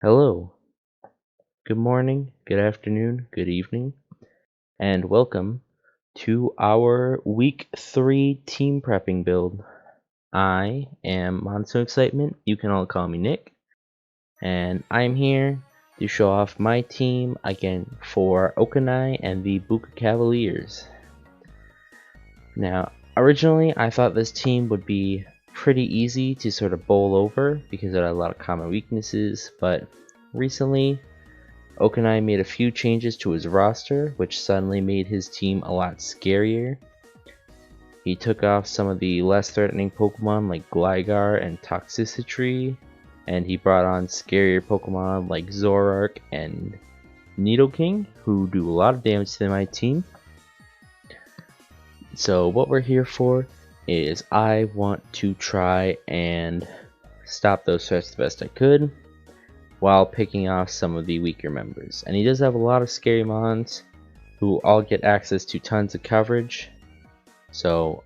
Hello, good morning, good afternoon, good evening, and welcome to our week 3 team prepping build. I am Monsoon Excitement, you can all call me Nick, and I'm here to show off my team again for Okanai and the Buka Cavaliers. Now, originally I thought this team would be pretty easy to sort of bowl over because it had a lot of common weaknesses, but recently Okanai made a few changes to his roster, which suddenly made his team a lot scarier. He took off some of the less threatening Pokemon like Gligar and Toxicity, and he brought on scarier Pokemon like Zoroark and Nidoking, who do a lot of damage to my team. So what we're here for is I want to try and stop those threats the best I could, while picking off some of the weaker members. And he does have a lot of scary mons who all get access to tons of coverage. So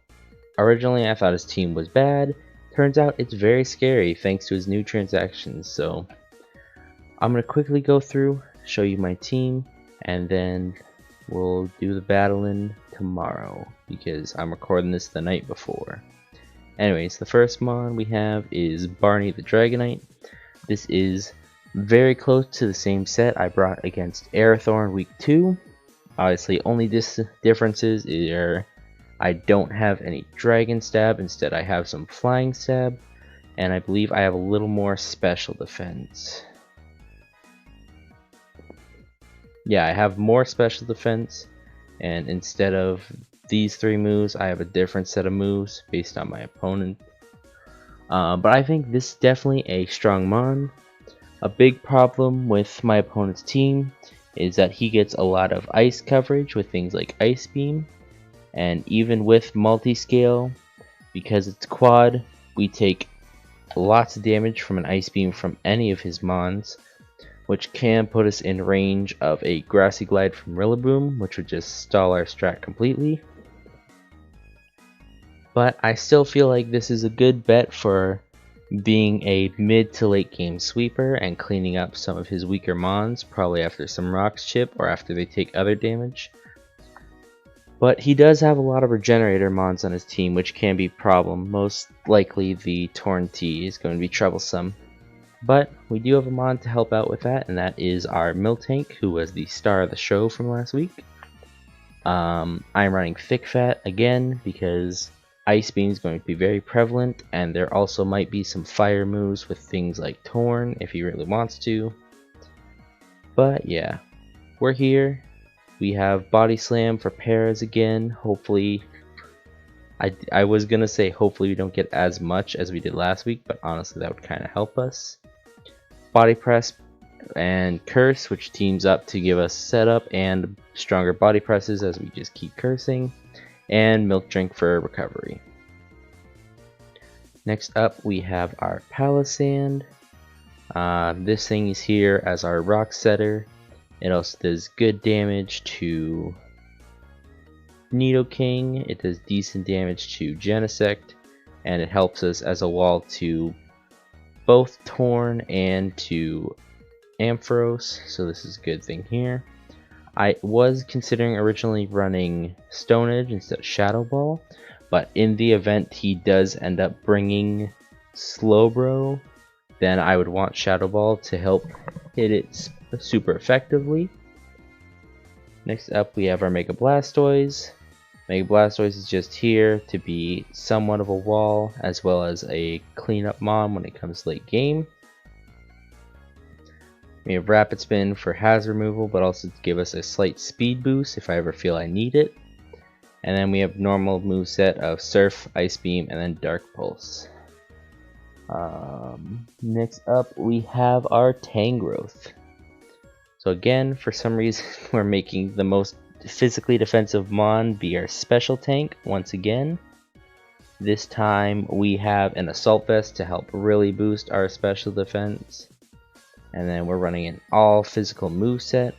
originally I thought his team was bad. Turns out it's very scary thanks to his new transactions. So I'm going to quickly go through, show you my team, and then we'll do the battling tomorrow because I'm recording this the night before. Anyways, the first mon we have is Barney the Dragonite. This is very close to the same set I brought against Airthorn week 2. Obviously, only differences are I don't have any Dragon Stab, instead I have some Flying Stab, and I believe I have a little more Special Defense. Yeah, I have more Special Defense, and instead of these 3 moves, I have a different set of moves based on my opponent. But I think this is definitely a strong mon. A big problem with my opponent's team is that he gets a lot of ice coverage with things like Ice Beam, and even with multi-scale, because it's quad, we take lots of damage from an Ice Beam from any of his mons, which can put us in range of a Grassy Glide from Rillaboom, which would just stall our strat completely. But I still feel like this is a good bet for being a mid to late game sweeper and cleaning up some of his weaker mons, probably after some rocks chip or after they take other damage. But he does have a lot of regenerator mons on his team, which can be a problem. Most likely the Torn T is going to be troublesome. But we do have a mon to help out with that, and that is our Miltank, who was the star of the show from last week. I'm running Thick Fat again because Ice Beam is going to be very prevalent, and there also might be some fire moves with things like Torn if he really wants to. But yeah, we're here. We have Body Slam for Paras again. Hopefully, I was gonna say hopefully we don't get as much as we did last week, but honestly that would kind of help us. Body Press and Curse, which teams up to give us setup and stronger body presses as we just keep cursing. And Milk Drink for recovery. Next up we have our Palisand. This thing is here as our rock setter. It also does good damage to Nidoking, it does decent damage to Genesect, and it helps us as a wall to both Torn and to Ampharos, so this is a good thing here. I was considering originally running Stone Edge instead of Shadow Ball, but in the event he does end up bringing Slowbro, then I would want Shadow Ball to help hit it super effectively. Next up we have our Mega Blastoise. Mega Blastoise is just here to be somewhat of a wall as well as a cleanup mon when it comes to late game. We have Rapid Spin for hazard removal, but also to give us a slight speed boost if I ever feel I need it. And then we have normal moveset of Surf, Ice Beam, and then Dark Pulse. Next up we have our Tangrowth. So again, for some reason we're making the most physically defensive mon be our special tank once again. This time we have an Assault Vest to help really boost our special defense. And then we're running an all physical moveset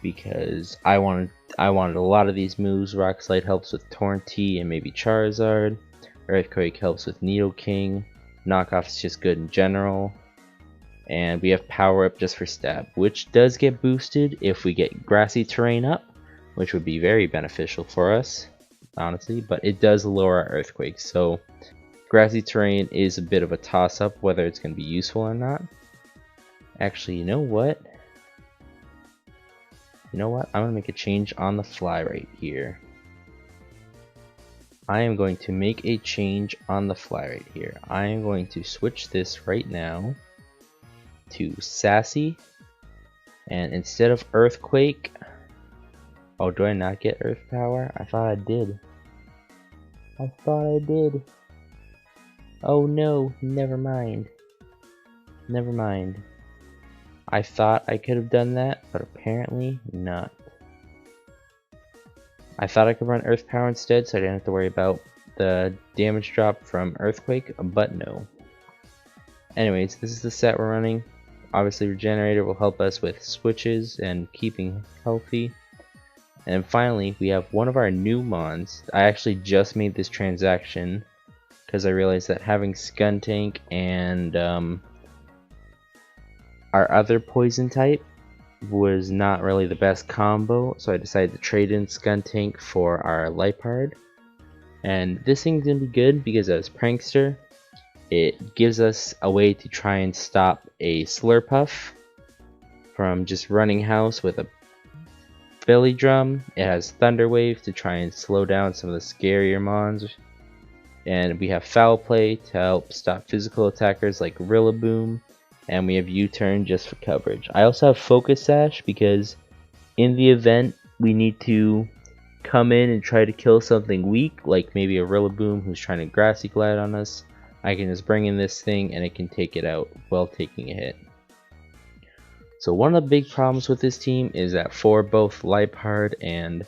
because I wanted a lot of these moves. Rock Slide helps with Torn T and maybe Charizard. Earthquake helps with Nidoking. Knockoff is just good in general. And we have power up just for stab, which does get boosted if we get grassy terrain up, which would be very beneficial for us, honestly, but it does lower our earthquakes. So grassy terrain is a bit of a toss up whether it's going to be useful or not. Actually, you know what? I'm going to make a change on the fly right here. I am going to make a change on the fly right here. I am going to switch this right now to Sassy, and instead of Earthquake, oh, do I not get Earth Power? I thought I did. Oh no, never mind. I thought I could have done that, but apparently not. I thought I could run Earth Power instead, so I didn't have to worry about the damage drop from Earthquake, but no. Anyways, this is the set we're running. Obviously, Regenerator will help us with switches and keeping healthy. And finally, we have one of our new mons. I actually just made this transaction because I realized that having Skuntank and our other poison type was not really the best combo, so I decided to trade in Skuntank for our Lipard. And this thing's gonna be good because as Prankster, it gives us a way to try and stop a Slurpuff from just running house with a belly drum. It has Thunder Wave to try and slow down some of the scarier mons. And we have Foul Play to help stop physical attackers like Rillaboom. And we have U-Turn just for coverage. I also have Focus Sash because in the event we need to come in and try to kill something weak, like maybe a Rillaboom who's trying to Grassy Glide on us, I can just bring in this thing and it can take it out while taking a hit. So one of the big problems with this team is that for both Lipard and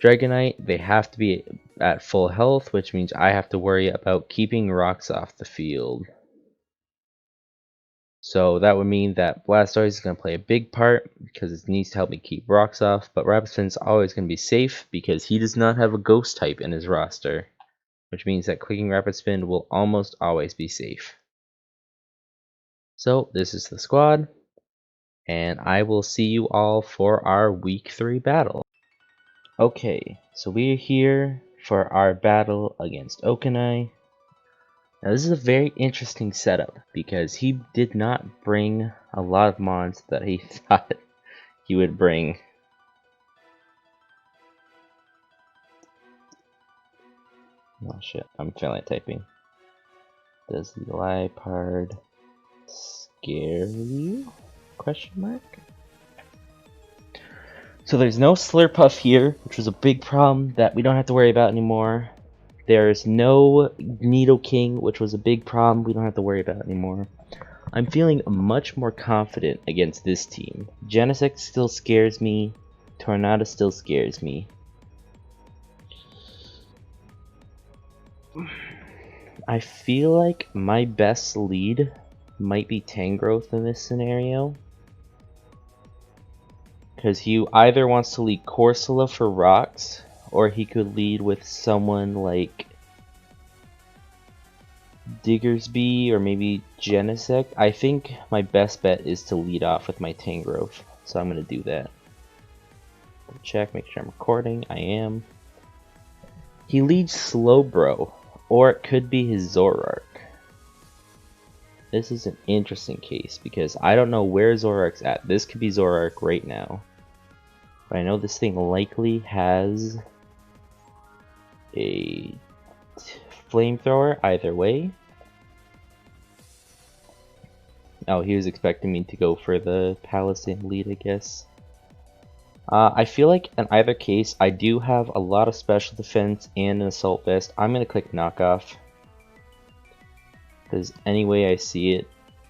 Dragonite, they have to be at full health, which means I have to worry about keeping rocks off the field. So that would mean that Blastoise is going to play a big part because it needs to help me keep rocks off, but Rapispin's always going to be safe because he does not have a ghost type in his roster, which means that clicking Rapid Spin will almost always be safe. So this is the squad, and I will see you all for our week 3 battle. Okay, so we are here for our battle against Okanai. Now this is a very interesting setup because he did not bring a lot of mons that he thought he would bring. Oh shit, I'm failing at typing. Does the Lipard scare you? Question mark? So there's no Slurpuff here, which was a big problem that we don't have to worry about anymore. There's no Nidoking, which was a big problem we don't have to worry about anymore. I'm feeling much more confident against this team. Genesect still scares me. Tornado still scares me. I feel like my best lead might be Tangrowth in this scenario. Because he either wants to lead Corsola for rocks, or he could lead with someone like Diggersby or maybe Genesect. I think my best bet is to lead off with my Tangrowth, so I'm going to do that. Check, make sure I'm recording. I am. He leads Slowbro, or it could be his Zoroark. This is an interesting case because I don't know where Zoroark's at. This could be Zoroark right now. But I know this thing likely has a flamethrower either way. Oh, he was expecting me to go for the Palisade lead, I guess. I feel like in either case, I do have a lot of special defense and an assault vest. I'm going to click knockoff. Because any way I see it,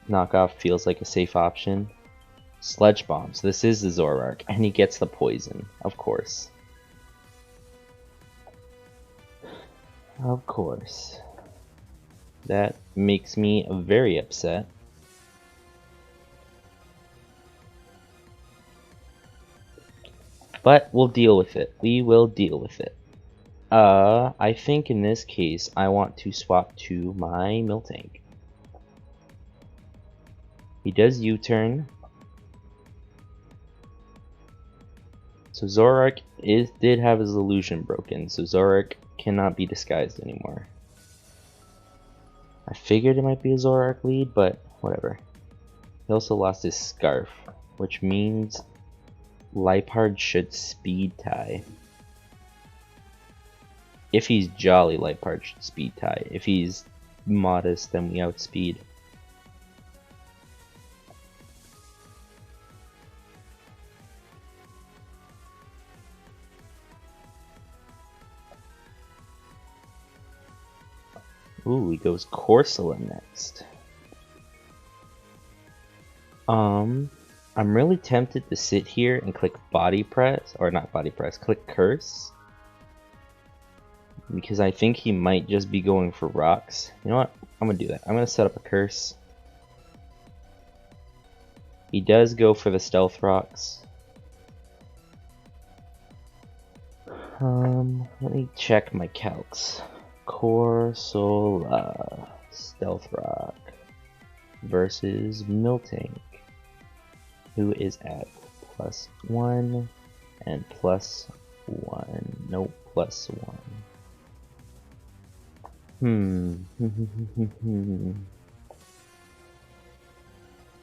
knockoff feels like a safe option. Sludge Bombs. This is the Zoroark, and he gets the poison, of course. Of course. That makes me very upset. But we'll deal with it. We will deal with it. I think in this case, I want to swap to my Miltank. He does U-turn. So Zoroark did have his illusion broken, so Zoroark cannot be disguised anymore. I figured it might be a Zoroark lead, but whatever. He also lost his Scarf, which means Liepard should speed tie. If he's jolly, Liepard should speed tie. If he's modest, then we outspeed. Ooh, he goes Corsola next. I'm really tempted to sit here and click body press, or not body press, click curse. Because I think he might just be going for rocks. You know what? I'm gonna do that. I'm gonna set up a curse. He does go for the stealth rocks. Let me check my calcs. Corsola, stealth rock versus Miltank, who is at +1 and +1. Nope, +1.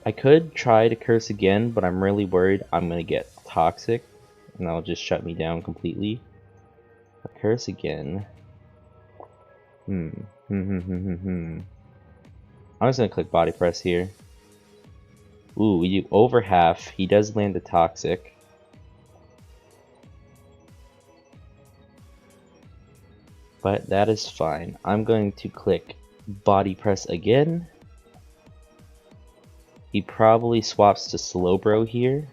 I could try to curse again, but I'm really worried I'm gonna get toxic and that'll just shut me down completely. I'll curse again. I'm just gonna click body press here. Ooh, we do over half. He does land a toxic. But that is fine. I'm going to click body press again. He probably swaps to Slowbro here.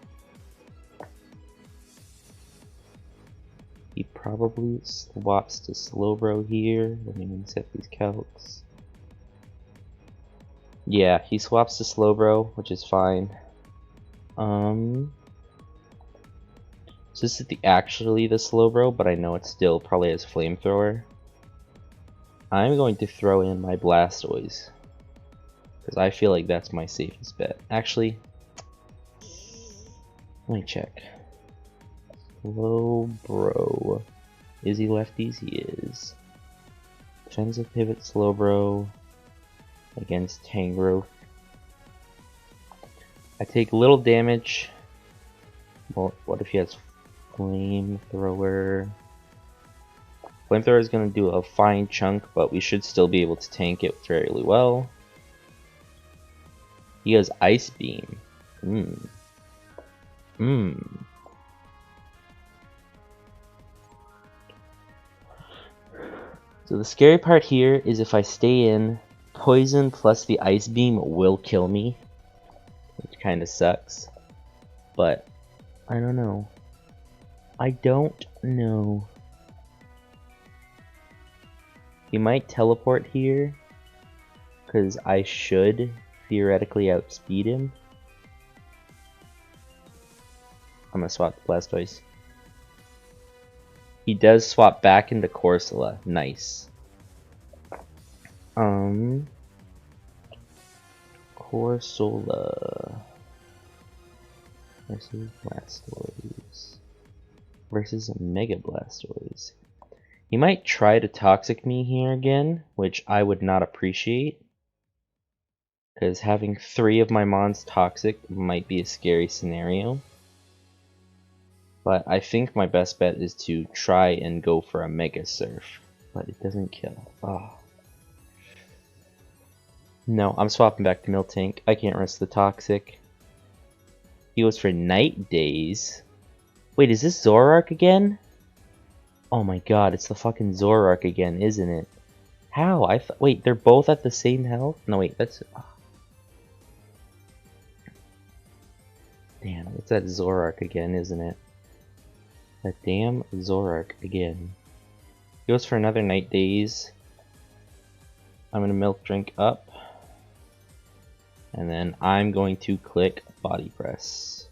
He probably swaps to Slowbro here. Let me reset these calcs. Yeah, he swaps to Slowbro, which is fine. So this is actually the Slowbro, but I know it still probably has Flamethrower. I'm going to throw in my Blastoise, because I feel like that's my safest bet. Actually, let me check. Slowbro. Is he lefties? He is. Defensive pivot Slowbro against Tangrowth. I take little damage. Well, what if he has Flamethrower? Flamethrower is going to do a fine chunk, but we should still be able to tank it fairly well. He has Ice Beam. So the scary part here is if I stay in, Poison plus the Ice Beam will kill me, which kind of sucks. But I don't know. I don't know. He might teleport here, because I should theoretically outspeed him. I'm gonna swap the Blastoise. He does swap back into Corsola. Nice. Corsola versus Blastoise versus a Mega Blastoise. He might try to Toxic me here again, which I would not appreciate, because having 3 of my Mons Toxic might be a scary scenario. But I think my best bet is to try and go for a Mega Surf, but it doesn't kill. Oh. No, I'm swapping back to Miltank. I can't risk the Toxic. He goes for Night Daze. Wait, is this Zoroark again? Oh my god, it's the fucking Zoroark again, isn't it? How? Wait, they're both at the same health? No, wait, that's... Oh. Damn, it's that Zoroark again, isn't it? That damn Zoroark again. He goes for another Night Daze. I'm gonna Milk Drink up. And then I'm going to click Body Press.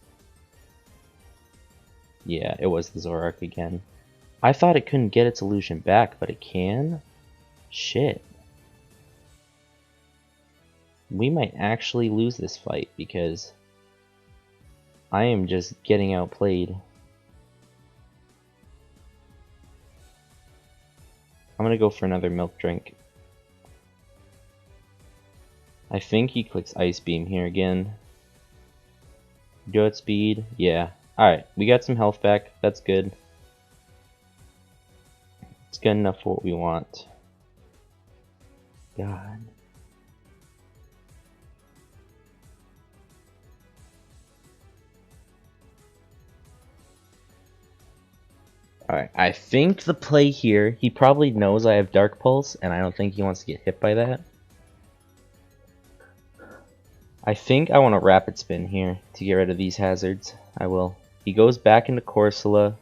Yeah, it was the Zoroark again. I thought it couldn't get its illusion back, but it can? Shit. We might actually lose this fight because I am just getting outplayed. I'm gonna go for another milk drink. I think he clicks Ice Beam here again. Go at speed, yeah. Alright, we got some health back, that's good. It's good enough for what we want. God. Alright, I think the play here, he probably knows I have Dark Pulse, and I don't think he wants to get hit by that. I think I want to Rapid Spin here to get rid of these hazards. I will. He goes back into Corsola.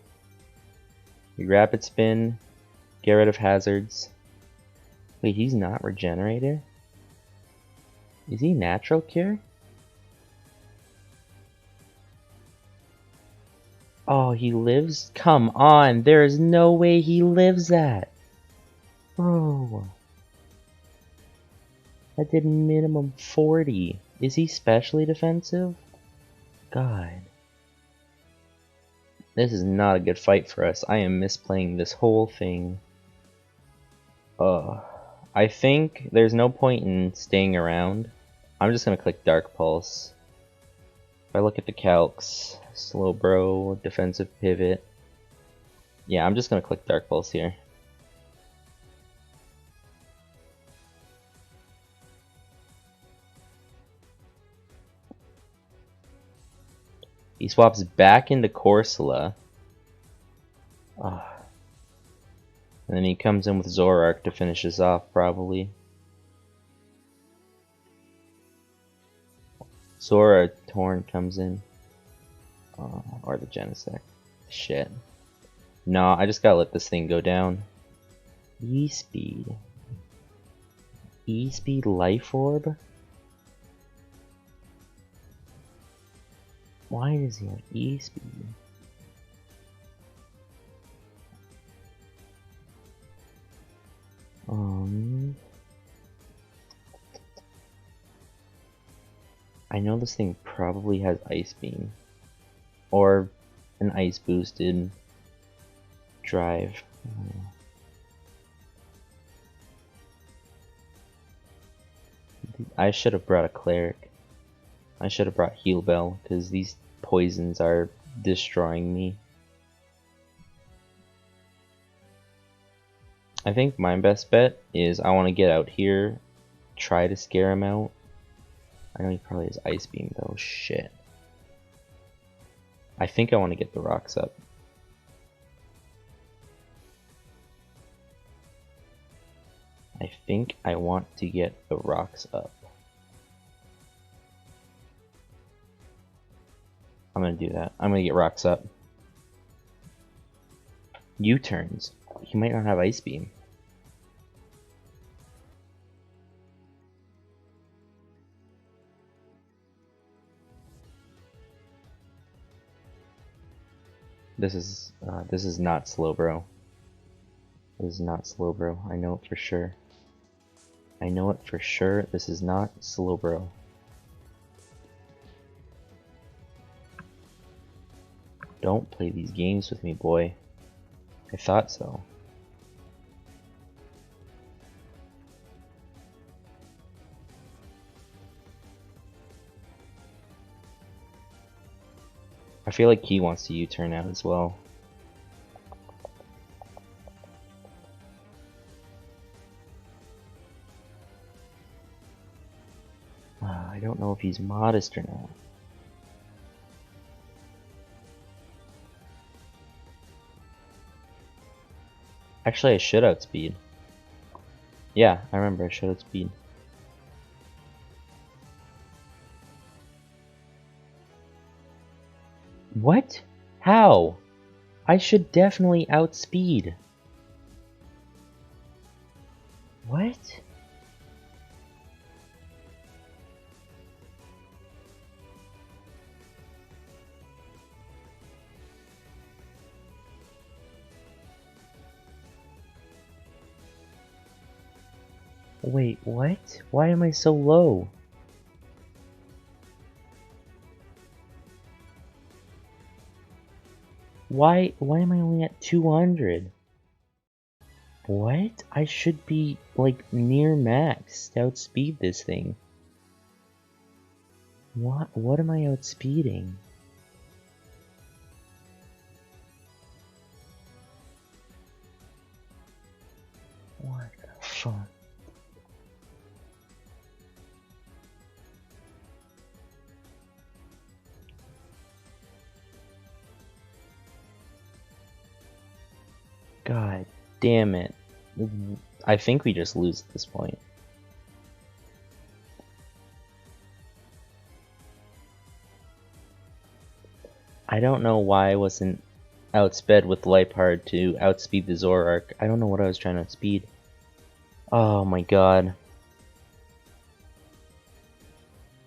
We Rapid Spin, get rid of hazards. Wait, he's not Regenerator? Is he Natural Cure? Oh, he lives? Come on, there is no way he lives that. Bro. That did minimum 40. Is he specially defensive? God. This is not a good fight for us. I am misplaying this whole thing. I think there's no point in staying around. I'm just gonna click Dark Pulse. If I look at the calcs, Slow Bro, Defensive Pivot. Yeah, I'm just gonna click Dark Pulse here. He swaps back into Corsola. And then he comes in with Zoroark to finish us off, probably. Zora Torn comes in. Or the Genesect. Shit. No, I just gotta let this thing go down. E-Speed. E-Speed Life Orb? Why does he have E-Speed? I know this thing probably has Ice Beam. Or an Ice Boosted Drive. I should have brought a Cleric. I should have brought Heal Bell, because these poisons are destroying me. I think my best bet is I want to get out here, try to scare him out. I know he probably has Ice Beam though, shit. I think I want to get the rocks up. I think I want to get the rocks up. I'm gonna do that. I'm gonna get rocks up. U-turns. He might not have Ice Beam. This is not slow, bro. This is not slow, bro. I know it for sure. I know it for sure. This is not slow, bro. Don't play these games with me, boy. I thought so. I feel like he wants to U-turn out as well. I don't know if he's modest or not. Actually, I should outspeed. Yeah, I remember I should outspeed. What? How? I should definitely outspeed. What? Wait, what? Why am I so low? Why am I only at 200? What? I should be, like, near max to outspeed this thing. What am I outspeeding? What the fuck? God damn it. I think we just lose at this point. I don't know why I wasn't outsped with Lipard to outspeed the Zoroark. I don't know what I was trying to outspeed. Oh my god.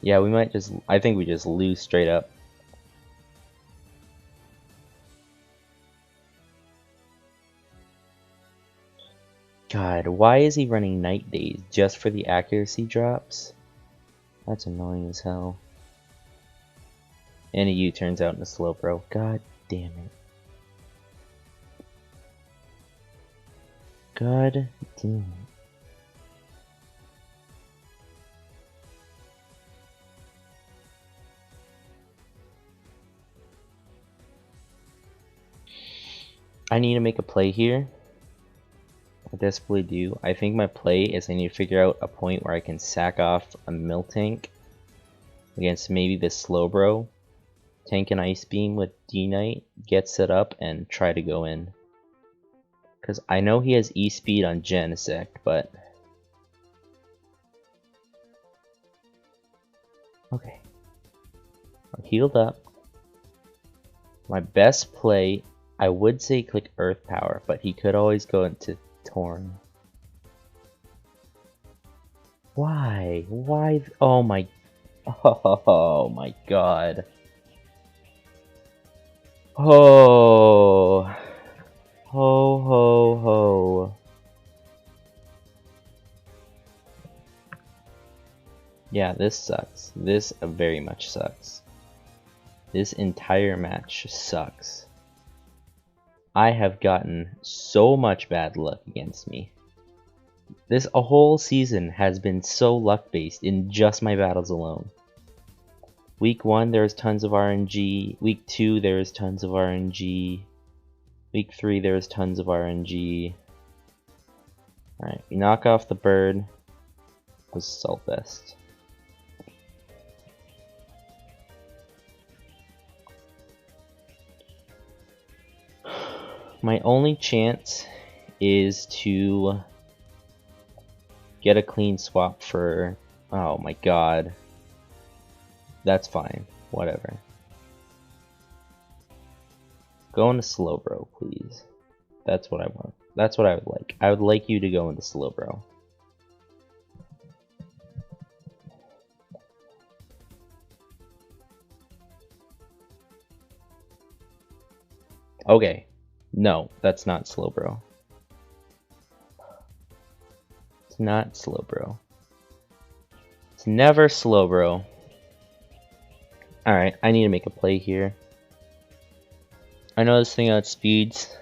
Yeah, we might just... I think we just lose straight up. God, why is he running Night Days just for the accuracy drops? That's annoying as hell. And a U turns out into Slowbro. God damn it. God damn it. I need to make a play here. I desperately do. I think my play is I need to figure out a point where I can sack off a Miltank against maybe this Slowbro. Tank an Ice Beam with D-Knight, get set up, and try to go in. Because I know he has E-Speed on Genesect, but... Okay. I'm healed up. My best play, I would say click Earth Power, but he could always go into Torn. Why? Why? Oh my... Oh my god. Oh. Ho ho ho. Yeah, this sucks. This very much sucks. This entire match sucks. I have gotten so much bad luck against me. This a whole season has been so luck based in just my battles alone. Week 1 there was tons of RNG. Week 2 there was tons of RNG. Week 3 there was tons of RNG. Alright, we knock off the bird. Was Salt Vest. My only chance is to get a clean swap for... Oh my god. That's fine. Whatever. Go into Slowbro, please. That's what I want. That's what I would like. I would like you to go into Slowbro. Okay. No, that's not Slowbro. It's not Slowbro. It's never Slowbro. Alright, I need to make a play here. I know this thing outspeeds.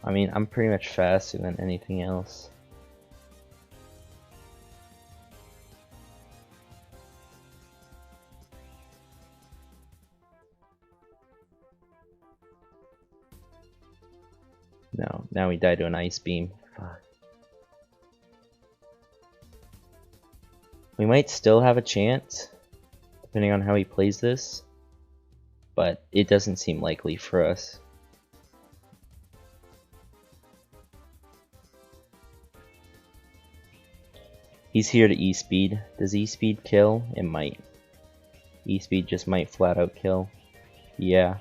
I mean, I'm pretty much faster than anything else. No, now we die to an Ice Beam. Fuck. We might still have a chance, depending on how he plays this, but it doesn't seem likely for us. He's here to E-Speed. Does E-Speed kill? It might. E-Speed just might flat out kill. Yeah.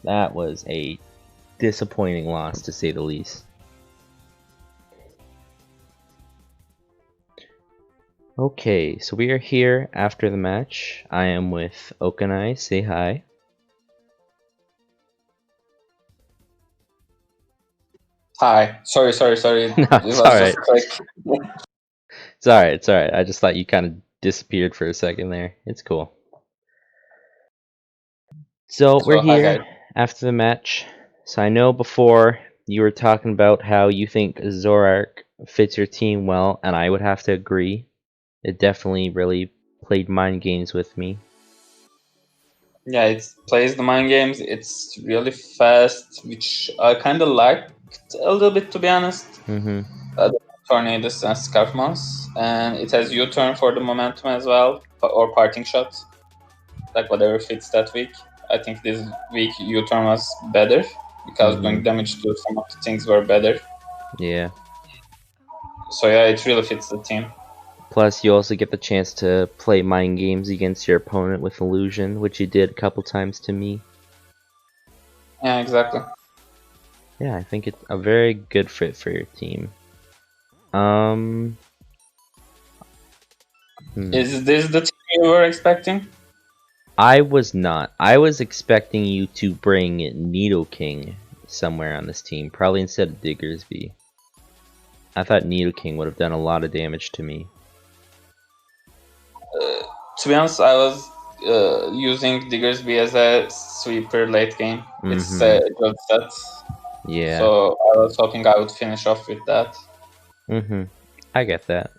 That was a disappointing loss, to say the least. Okay, so we are here after the match. I am with Okanai. Say hi. Hi. Sorry. No, It it's was just alright. quick. It's alright, it's alright. I just thought you kind of disappeared for a second there. It's cool. So we're So hi guys. here after the match. So I know before you were talking about how you think Zorark fits your team well, and I would have to agree. It definitely really played mind games with me. Yeah, it plays the mind games. It's really fast, which I kind of liked a little bit, to be honest. Mm-hmm. The Tornadoes and Scarf Mouse, and it has U-turn for the momentum as well, or parting shots, like whatever fits that week. I think this week U-turn was better because Mm-hmm. doing damage to some of the things were better. Yeah. So yeah, it really fits the team. Plus, you also get the chance to play mind games against your opponent with illusion, which you did a couple times to me. Yeah, exactly. Yeah, I think it's a very good fit for your team. Hmm. Is this the team you were expecting? I was not. I was expecting you to bring Needle King somewhere on this team, probably instead of Diggersby. I thought Needle King would have done a lot of damage to me. To be honest, I was using Diggersby as a sweeper late game. It's Mm-hmm. a good set, Yeah. so I was hoping I would finish off with that. Mm-hmm. I get that.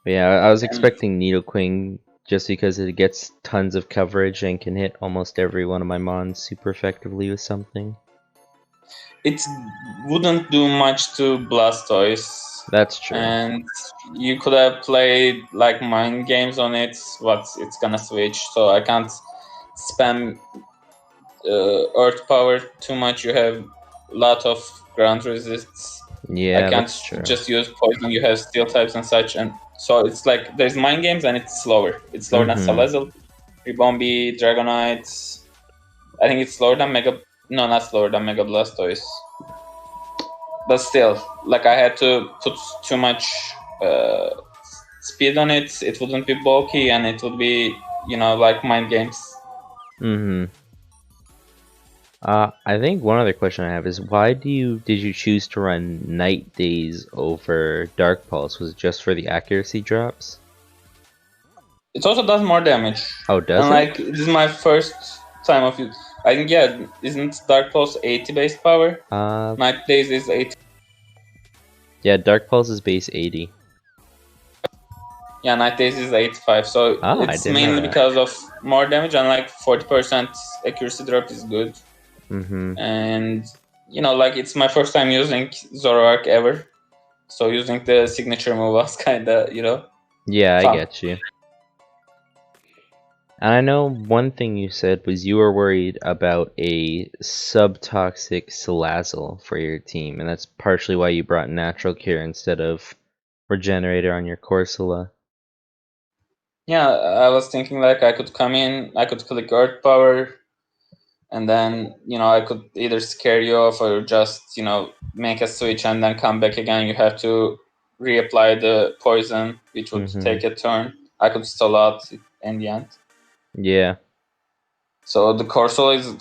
But yeah, I was And expecting Needle King just because it gets tons of coverage and can hit almost every one of my mons super effectively with something. it wouldn't do much to Blastoise, That's true. and you could have played like mind games on it. What it's gonna switch, so I can't spam Earth Power too much. You have a lot of ground resists. I Yeah, can't that's true. just use poison. You have steel types and such, and so it's like there's mind games and it's slower. It's slower than Mm-hmm. Salazzle, Ribombi, Dragonite. I think it's slower than Mega. No, not slower than Mega Blastoise. But still, like I had to put too much uh, speed on it. It wouldn't be bulky, and it would be like mind games. Mm-hmm. I think one other question I have is why did you choose to run Night Days over Dark Pulse? Was it just for the accuracy drops? It also does more damage. Oh, does And it? like this is my first time of it. I think yeah, isn't Dark Pulse 80 base power? Uh, Night Days is 80. yeah, Dark Pulse is base 80. Yeah, Night Days is 85. So Oh, I it's didn't know mainly that. because of more damage and like 40% accuracy drop is good. Mm-hmm. And like it's my first time using Zoroark ever. So using the signature move was kinda Yeah, I fun. get you. And I know one thing you said was you were worried about a subtoxic Salazzle for your team, and that's partially why you brought Natural Cure instead of Regenerator on your Corsola. Yeah, I was thinking like I could come in, I could click Earth Power, and then I could either scare you off or just make a switch and then come back again. You have to reapply the poison, which would Mm-hmm. take a turn. I could stall out in the end. Yeah. So the Corsola is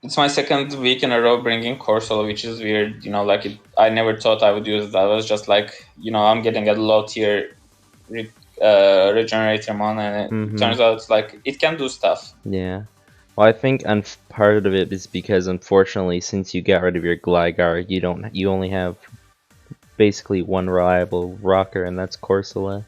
it's my second week in a row bringing Corsola, which is weird. Like I never thought I would use it. I was just like I'm getting a low tier regenerator mon, and it Mm-hmm. turns out like it can do stuff. Yeah. Well, I think part of it is because unfortunately, since you got rid of your Gligar, you only have basically one reliable rocker, and that's Corsola.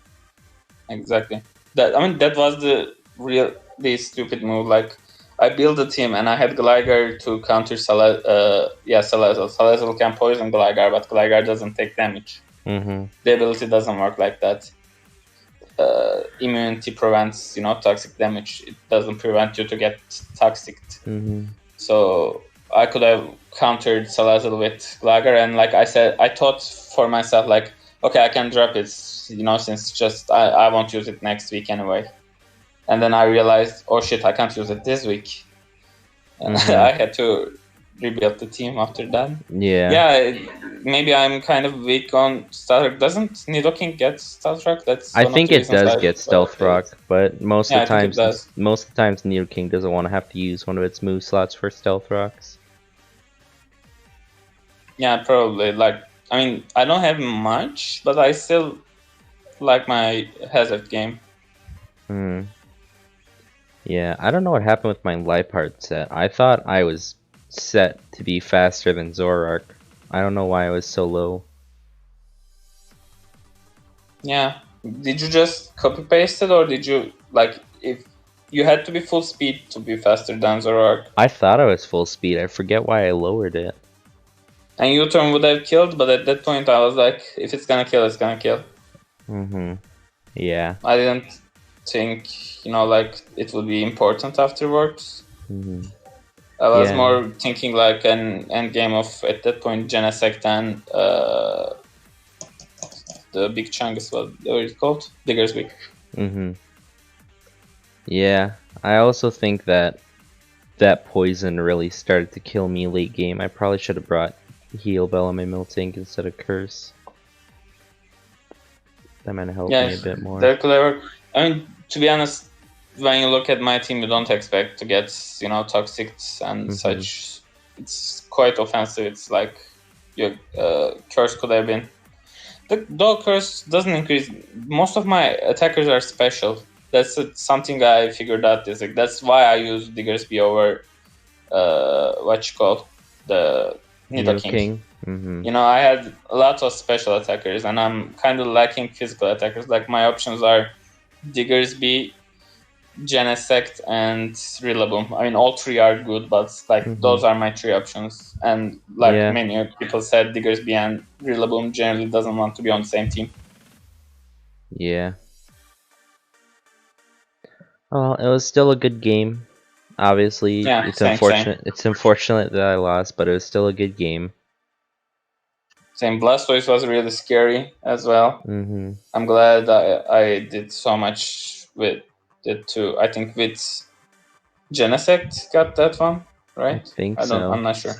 Exactly. That was the stupid move. Like I built a team and I had Gligar to counter Salazzle. Salazzle can poison Gligar, but Gligar doesn't take damage. Mm-hmm. The ability doesn't work like that. Immunity prevents toxic damage. It doesn't prevent you to get toxic. Mm-hmm. So I could have countered Salazzle with Gligar, and like I said, I thought for myself like, okay, I can drop it, since just I won't use it next week anyway. And then I realized, oh shit, I can't use it this week. Mm-hmm. I had to rebuild the team after that. Yeah. Yeah, maybe I'm kind of weak on Starstruck. Doesn't Nidoking get Starstruck? That's I one of think the it reasons does I get Stealth failed. Rock, but Yeah, I think it does. most of the times Needle King doesn't want to have to use one of its move slots for Stealth Rocks. Yeah, probably. Like I mean, I don't have much, but I still like my hazard game. Hmm. Yeah, I don't know what happened with my Liepard set. I thought I was set to be faster than Zoroark. I don't know why I was so low. Yeah. Did you just copy paste it, or did you like if you had to be full speed to be faster than Zoroark? I thought I was full speed. I forget why I lowered it. And U-turn would have killed, but at that point I was like, if it's gonna kill, it's gonna kill. Mm-hmm. Yeah. I didn't think, like it would be important afterwards. Mm-hmm. I was Yeah. more thinking like an end game of at that point Genesect and the big Chungus, what is it called? Diggersby. Mm-hmm. Yeah. I also think that that poison really started to kill me late game. I probably should have brought Heal Bell on my Miltank instead of Curse. That might have helped Yeah, me a bit more. they're clever. I mean, to be honest, when you look at my team, you don't expect to get toxics and such. It's quite offensive. It's like your curse could have been. Though curse doesn't increase. Most of my attackers are special. That's something I figured out. Is like that's why I use Diggersby over what you call the Nidoking. King. Mm-hmm. I had lots of special attackers, and I'm kind of lacking physical attackers. Like my options are Diggersby, Genesect, and Rillaboom. I mean, all three are good, but like those are my three options. And like Yeah. many people said, Diggersby and Rillaboom generally doesn't want to be on the same team. Yeah. Well, it was still a good game. Obviously, Yeah, it's same. unfortunate. It's unfortunate that I lost, but it was still a good game. Same. Blastoise was really scary as well. Mm-hmm. I'm glad I did so much with it too. I think with Genesect got that one, I right? think I'm so. not sure.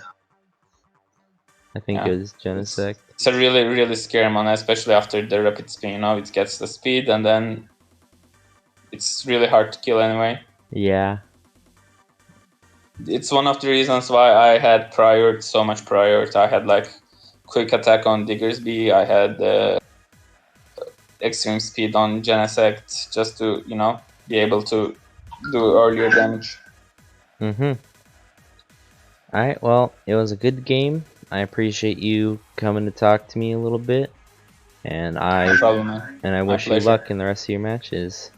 I think Yeah, it was Genesect. it's a really really scary one, especially after the rapid spin. It gets the speed, and then it's really hard to kill anyway. Yeah. It's one of the reasons why I had so much priority. I had like quick attack on Diggersby. I had extreme speed on Genesect just to be able to do earlier damage. Mm-hmm. Alright, well, it was a good game. I appreciate you coming to talk to me a little bit. And No I problem, man. and I My wish you pleasure. luck in the rest of your matches.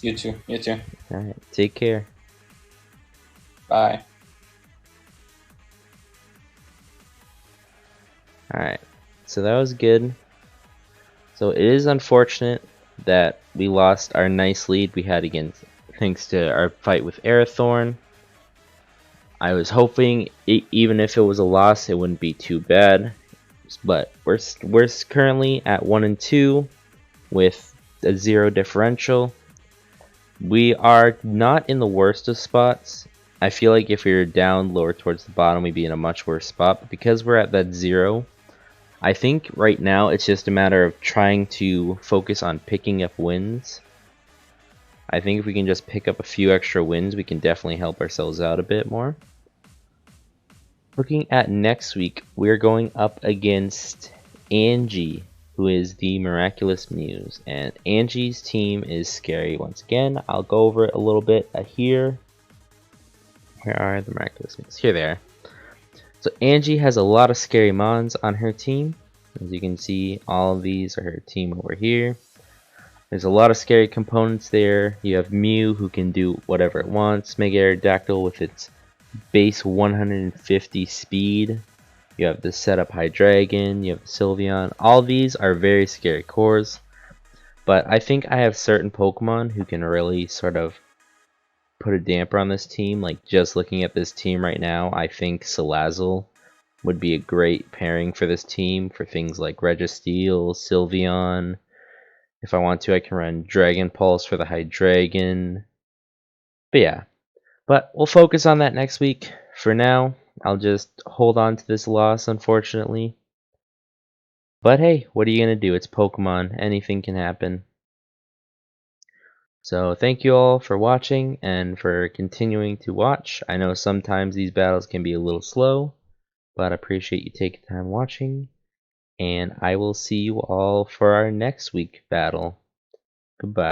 You too. You too. Alright, take care. Bye. Alright, so that was good. So it is unfortunate that we lost our nice lead we had against, thanks to our fight with Arathorn. I was hoping, even if it was a loss, it wouldn't be too bad. But we're currently at 1-2 with a 0 differential. We are not in the worst of spots. I feel like if we were down lower towards the bottom, we'd be in a much worse spot. But because we're at that 0, I think right now it's just a matter of trying to focus on picking up wins. I think if we can just pick up a few extra wins, we can definitely help ourselves out a bit more. Looking at next week, we're going up against Angie, who is the Miraculous Muse. And Angie's team is scary once again. I'll go over it a little bit here. Where are the Miraculous Muse? Here they are. So Angie has a lot of scary mons on her team. As you can see, all of these are her team over here. There's a lot of scary components there. You have Mew, who can do whatever it wants. Mega Aerodactyl with its base 150 speed. You have the setup Hydreigon, you have the Sylveon. All these are very scary cores. But I think I have certain Pokemon who can really sort of put a damper on this team. Like just looking at this team right now, I think Salazzle would be a great pairing for this team for things like Registeel, Sylveon. If I want to, I can run Dragon Pulse for the Hydreigon. But yeah, but we'll focus on that next week. For now, I'll just hold on to this loss, unfortunately. But hey, what are you going to do? It's Pokemon. Anything can happen. So thank you all for watching and for continuing to watch. I know sometimes these battles can be a little slow, but I appreciate you taking time watching. and I will see you all for our next week battle. Goodbye.